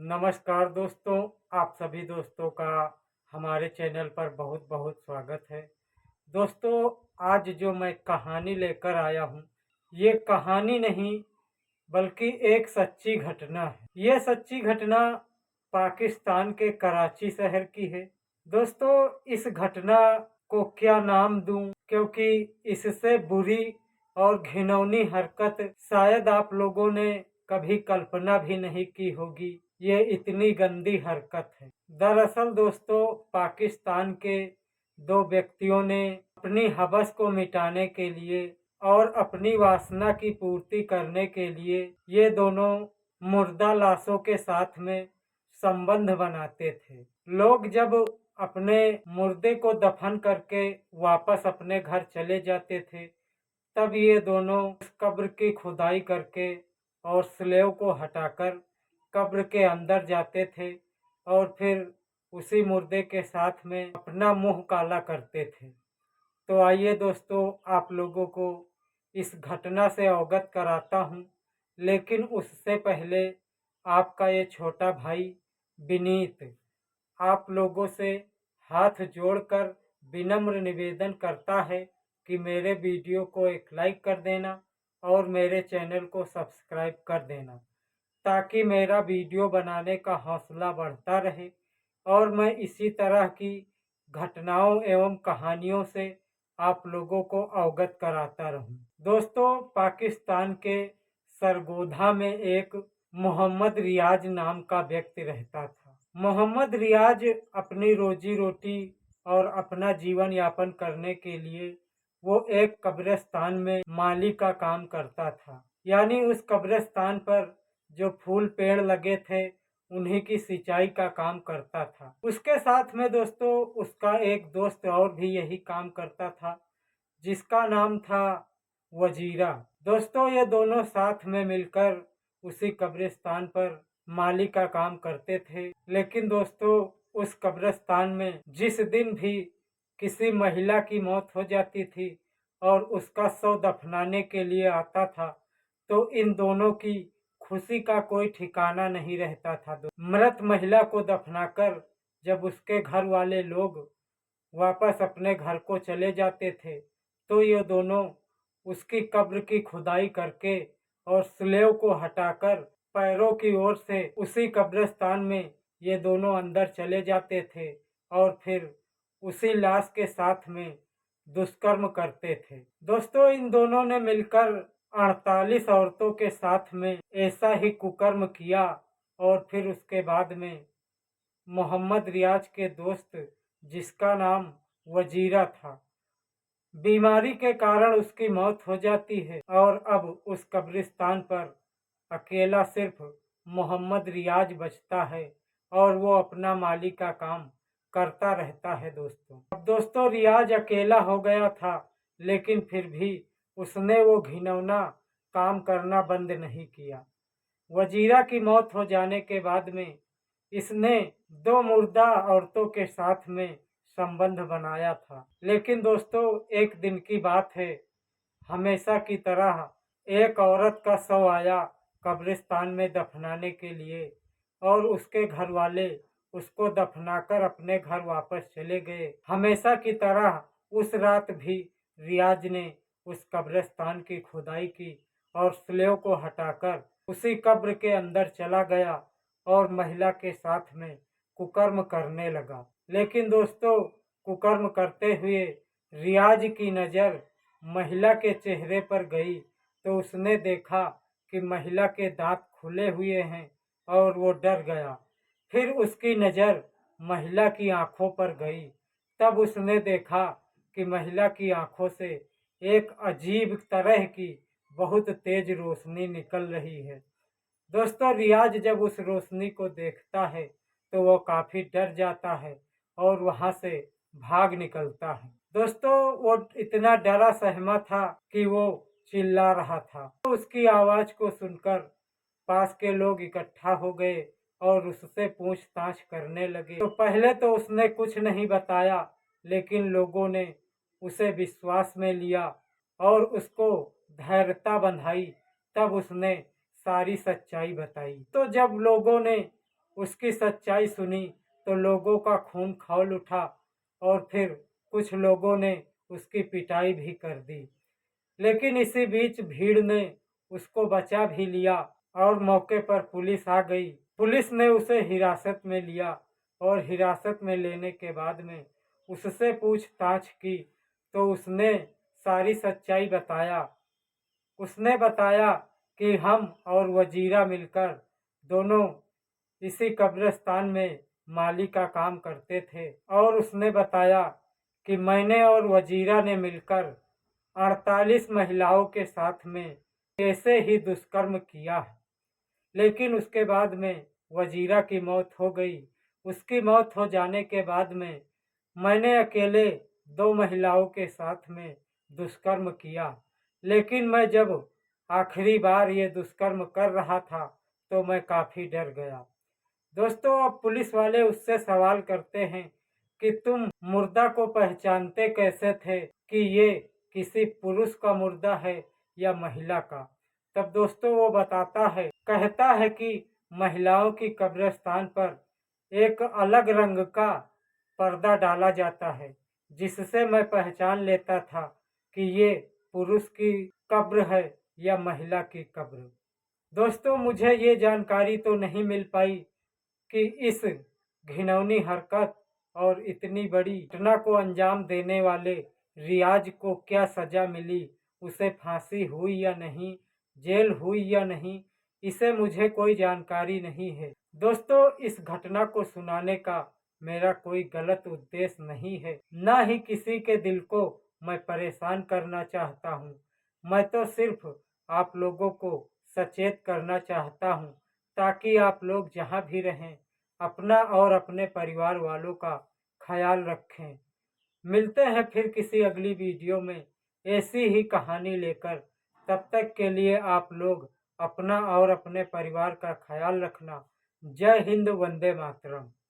नमस्कार दोस्तों, आप सभी दोस्तों का हमारे चैनल पर बहुत बहुत स्वागत है। दोस्तों, आज जो मैं कहानी लेकर आया हूँ, ये कहानी नहीं बल्कि एक सच्ची घटना है। ये सच्ची घटना पाकिस्तान के कराची शहर की है। दोस्तों, इस घटना को क्या नाम दूं, क्योंकि इससे बुरी और घिनौनी हरकत शायद आप लोगों ने कभी कल्पना भी नहीं की होगी। ये इतनी गंदी हरकत है। दरअसल दोस्तों, पाकिस्तान के दो व्यक्तियों ने अपनी हवस को मिटाने के लिए और अपनी वासना की पूर्ति करने के लिए ये दोनों मुर्दा लाशों के साथ में संबंध बनाते थे। लोग जब अपने मुर्दे को दफन करके वापस अपने घर चले जाते थे, तब ये दोनों उस कब्र की खुदाई करके और स्लेव को हटाकर कब्र के अंदर जाते थे और फिर उसी मुर्दे के साथ में अपना मुंह काला करते थे। तो आइए दोस्तों, आप लोगों को इस घटना से अवगत कराता हूँ, लेकिन उससे पहले आपका ये छोटा भाई विनीत आप लोगों से हाथ जोड़कर विनम्र निवेदन करता है कि मेरे वीडियो को एक लाइक कर देना और मेरे चैनल को सब्सक्राइब कर देना, ताकि मेरा वीडियो बनाने का हौसला बढ़ता रहे और मैं इसी तरह की घटनाओं एवं कहानियों से आप लोगों को अवगत कराता रहूं। दोस्तों, पाकिस्तान के सरगोधा में एक मोहम्मद रियाज नाम का व्यक्ति रहता था। मोहम्मद रियाज अपनी रोजी रोटी और अपना जीवन यापन करने के लिए वो एक कब्रिस्तान में माली का काम करता था। यानी उस कब्रिस्तान पर जो फूल पेड़ लगे थे, उन्हीं की सिंचाई का काम करता था। उसके साथ में दोस्तों उसका एक दोस्त और भी यही काम करता था, जिसका नाम था वजीरा। दोस्तों, ये दोनों साथ में मिलकर उसी कब्रिस्तान पर माली का काम करते थे। लेकिन दोस्तों, उस कब्रिस्तान में जिस दिन भी किसी महिला की मौत हो जाती थी और उसका शव दफनाने के लिए आता था, तो इन दोनों की खुशी का कोई ठिकाना नहीं रहता था। मृत महिला को दफनाकर जब उसके घर वाले लोग वापस अपने घर को चले जाते थे, तो ये दोनों उसकी कब्र की खुदाई करके और स्लेव को हटाकर पैरों की ओर से उसी कब्रिस्तान में ये दोनों अंदर चले जाते थे और फिर उसी लाश के साथ में दुष्कर्म करते थे। दोस्तों, इन दोनों ने मिलकर 48 औरतों के साथ में ऐसा ही कुकर्म किया और फिर उसके बाद में मोहम्मद रियाज के दोस्त, जिसका नाम वजीरा था, बीमारी के कारण उसकी मौत हो जाती है और अब उस कब्रिस्तान पर अकेला सिर्फ मोहम्मद रियाज बचता है और वो अपना माली का काम करता रहता है। दोस्तों, अब दोस्तों रियाज अकेला हो गया था, लेकिन फिर भी उसने वो घिनौना काम करना बंद नहीं किया। वजीरा की मौत हो जाने के बाद में इसने दो मुर्दा औरतों के साथ में संबंध बनाया था। लेकिन दोस्तों, एक दिन की बात है, हमेशा की तरह एक औरत का शव आया कब्रिस्तान में दफनाने के लिए और उसके घर वाले उसको दफनाकर अपने घर वापस चले गए। हमेशा की तरह उस रात भी रियाज ने उस कब्रिस्तान की खुदाई की और स्लेव को हटाकर उसी कब्र के अंदर चला गया और महिला के साथ में कुकर्म करने लगा। लेकिन दोस्तों, कुकर्म करते हुए रियाज की नज़र महिला के चेहरे पर गई, तो उसने देखा कि महिला के दांत खुले हुए हैं और वो डर गया। फिर उसकी नज़र महिला की आंखों पर गई, तब उसने देखा कि महिला की आंखों से एक अजीब तरह की बहुत तेज रोशनी निकल रही है। दोस्तों, रियाज जब उस रोशनी को देखता है तो वो काफ़ी डर जाता है और वहाँ से भाग निकलता है। दोस्तों, वो इतना डरा सहमा था कि वो चिल्ला रहा था। तो उसकी आवाज़ को सुनकर पास के लोग इकट्ठा हो गए और उससे पूछताछ करने लगे। तो पहले तो उसने कुछ नहीं बताया, लेकिन लोगों ने उसे विश्वास में लिया और उसको धैर्यता बंधाई। तब उसने सारी सच्चाई बताई। तो जब लोगों ने उसकी सच्चाई सुनी तो लोगों का खून खौल उठा और फिर कुछ लोगों ने उसकी पिटाई भी कर दी। लेकिन इसी बीच भीड़ ने उसको बचा भी लिया और मौके पर पुलिस आ गई। पुलिस ने उसे हिरासत में लिया और हिरासत में लेने के बाद में उससे पूछताछ की तो उसने सारी सच्चाई बताया। उसने बताया कि हम और वजीरा मिलकर दोनों इसी कब्रिस्तान में माली का काम करते थे और उसने बताया कि मैंने और वजीरा ने मिलकर 48 महिलाओं के साथ में ऐसे ही दुष्कर्म किया है। लेकिन उसके बाद में वजीरा की मौत हो गई। उसकी मौत हो जाने के बाद में मैंने अकेले 2 महिलाओं के साथ में दुष्कर्म किया। लेकिन मैं जब आखिरी बार ये दुष्कर्म कर रहा था तो मैं काफ़ी डर गया। दोस्तों, अब पुलिस वाले उससे सवाल करते हैं कि तुम मुर्दा को पहचानते कैसे थे कि ये किसी पुरुष का मुर्दा है या महिला का। तब दोस्तों वो बताता है, कहता है कि महिलाओं की कब्रिस्तान पर एक अलग रंग का पर्दा डाला जाता है जिससे मैं पहचान लेता था कि ये पुरुष की कब्र है या महिला की कब्र। दोस्तों, मुझे ये जानकारी तो नहीं मिल पाई कि इस घिनौनी हरकत और इतनी बड़ी घटना को अंजाम देने वाले रियाज को क्या सजा मिली, उसे फांसी हुई या नहीं, जेल हुई या नहीं, इसे मुझे कोई जानकारी नहीं है। दोस्तों, इस घटना को सुनाने का मेरा कोई गलत उद्देश्य नहीं है, ना ही किसी के दिल को मैं परेशान करना चाहता हूँ। मैं तो सिर्फ आप लोगों को सचेत करना चाहता हूँ ताकि आप लोग जहाँ भी रहें अपना और अपने परिवार वालों का ख्याल रखें। मिलते हैं फिर किसी अगली वीडियो में ऐसी ही कहानी लेकर। तब तक के लिए आप लोग अपना और अपने परिवार का ख्याल रखना। जय हिंद, वंदे मातरम।